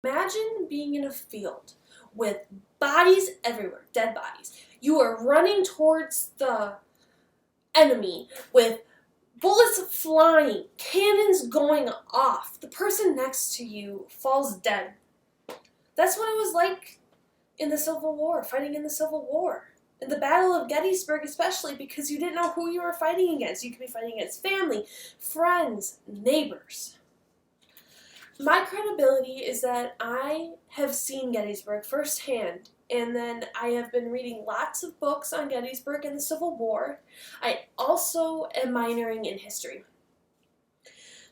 Imagine being in a field with bodies everywhere, dead bodies. You are running towards the enemy with bullets flying, cannons going off. The person next to you falls dead. That's what it was like in the Civil War, fighting in the Civil War. In the Battle of Gettysburg especially, because you didn't know who you were fighting against. You could be fighting against family, friends, neighbors. My credibility is that I have seen Gettysburg firsthand, and then I have been reading lots of books on Gettysburg and the Civil War. I also am minoring in history.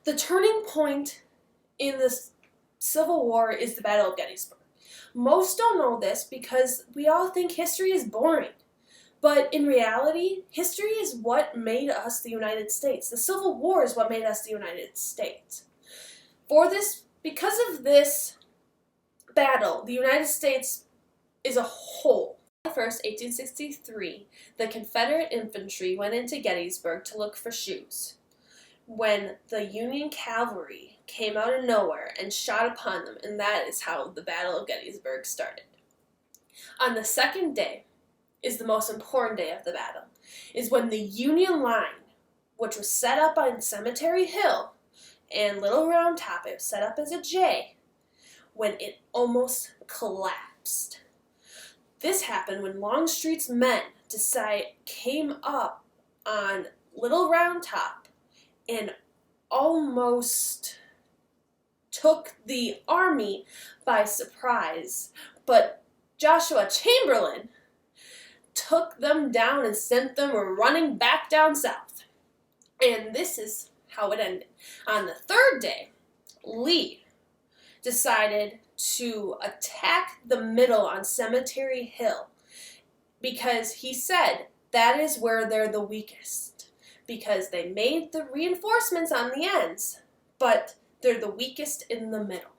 The turning point in the Civil War is the Battle of Gettysburg. Most don't know this because we all think history is boring. But in reality, history is what made us the United States. The Civil War is what made us the United States. Because of this battle, the United States is a whole. On July 1st, 1863, the Confederate infantry went into Gettysburg to look for shoes, when the Union cavalry came out of nowhere and shot upon them, and that is how the Battle of Gettysburg started. On the second day is the most important day of the battle, is when the Union line, which was set up on Cemetery Hill, and Little Round Top, it was set up as a J, when it almost collapsed. This happened when Longstreet's men came up on Little Round Top and almost took the army by surprise. But Joshua Chamberlain took them down and sent them running back down south. And this is how it ended. On the third day, Lee decided to attack the middle on Cemetery Hill because he said that is where they're the weakest, because they made the reinforcements on the ends, but they're the weakest in the middle.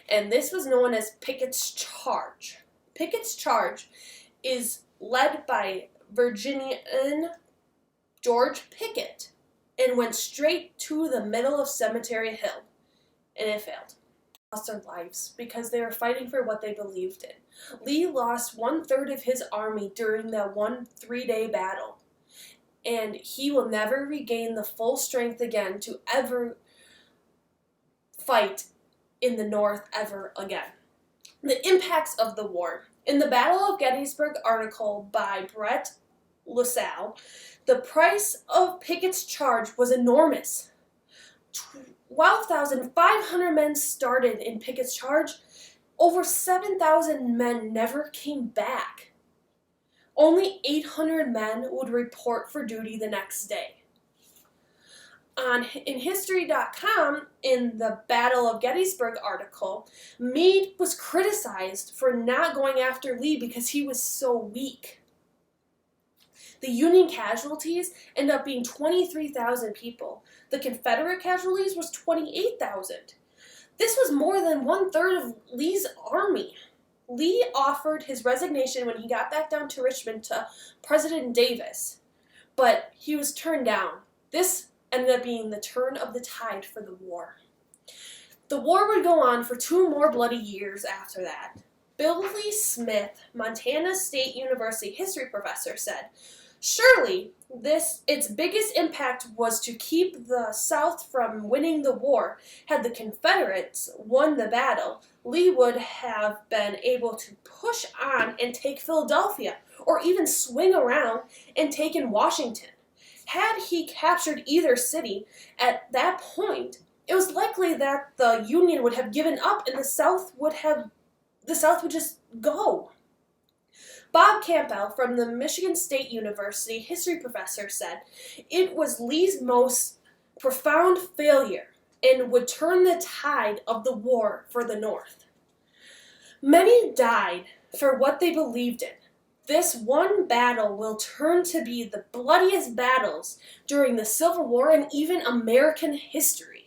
And this was known as Pickett's Charge. Pickett's Charge is led by Virginian George Pickett and went straight to the middle of Cemetery Hill, and it failed. Lost their lives because they were fighting for what they believed in. Lee lost 1/3 of his army during that 3-day battle, and he will never regain the full strength again to ever fight in the North ever again. The impacts of the war. In the Battle of Gettysburg article by Brett LaSalle, the price of Pickett's charge was enormous. 12,500 men started in Pickett's charge. Over 7,000 men never came back. Only 800 men would report for duty the next day. In History.com, in the Battle of Gettysburg article, Meade was criticized for not going after Lee because he was so weak. The Union casualties end up being 23,000 people. The Confederate casualties was 28,000. This was more than 1/3 of Lee's army. Lee offered his resignation when he got back down to Richmond to President Davis, but he was turned down. This ended up being the turn of the tide for the war. The war would go on for 2 more bloody years after that. Billy Smith, Montana State University history professor, said, "Surely, its biggest impact was to keep the South from winning the war. Had the Confederates won the battle, Lee would have been able to push on and take Philadelphia, or even swing around and take in Washington. Had he captured either city at that point, it was likely that the Union would have given up and the South would just go." Bob Campbell from the Michigan State University history professor said, "It was Lee's most profound failure and would turn the tide of the war for the North." Many died for what they believed in. This one battle will turn to be the bloodiest battles during the Civil War and even American history.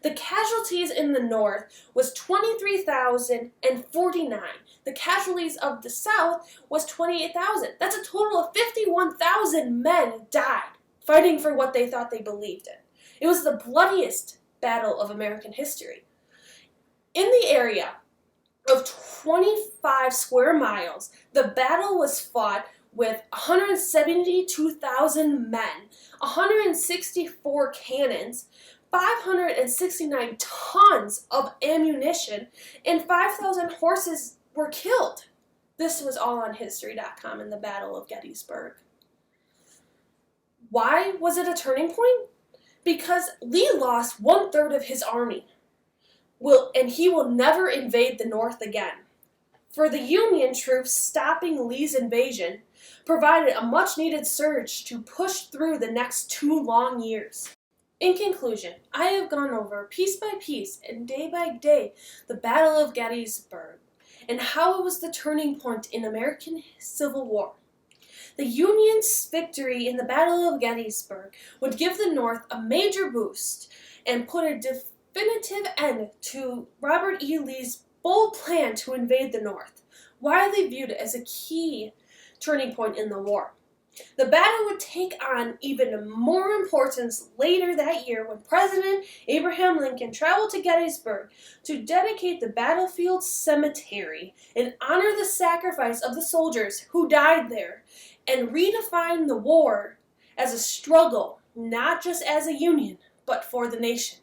The casualties in the North was 23,049. The casualties of the South was 28,000. That's a total of 51,000 men died fighting for what they thought they believed in. It was the bloodiest battle of American history. In the area of 25 square miles, the battle was fought with 172,000 men, 164 cannons, 569 tons of ammunition, and 5,000 horses were killed. This was all on History.com in the Battle of Gettysburg. Why was it a turning point? Because Lee lost 1/3 of his army, and he will never invade the North again. For the Union troops, stopping Lee's invasion provided a much-needed surge to push through the next 2 long years. In conclusion, I have gone over piece by piece and day by day the Battle of Gettysburg and how it was the turning point in American Civil War. The Union's victory in the Battle of Gettysburg would give the North a major boost and put a definitive end to Robert E. Lee's bold plan to invade the North, widely viewed as a key turning point in the war. The battle would take on even more importance later that year when President Abraham Lincoln traveled to Gettysburg to dedicate the battlefield cemetery and honor the sacrifice of the soldiers who died there and redefine the war as a struggle, not just as a union, but for the nation.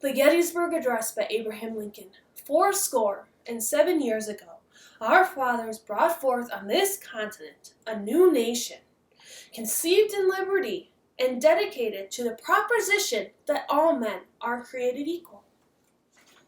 The Gettysburg Address by Abraham Lincoln. 77 years ago, our fathers brought forth on this continent a new nation, conceived in liberty and dedicated to the proposition that all men are created equal.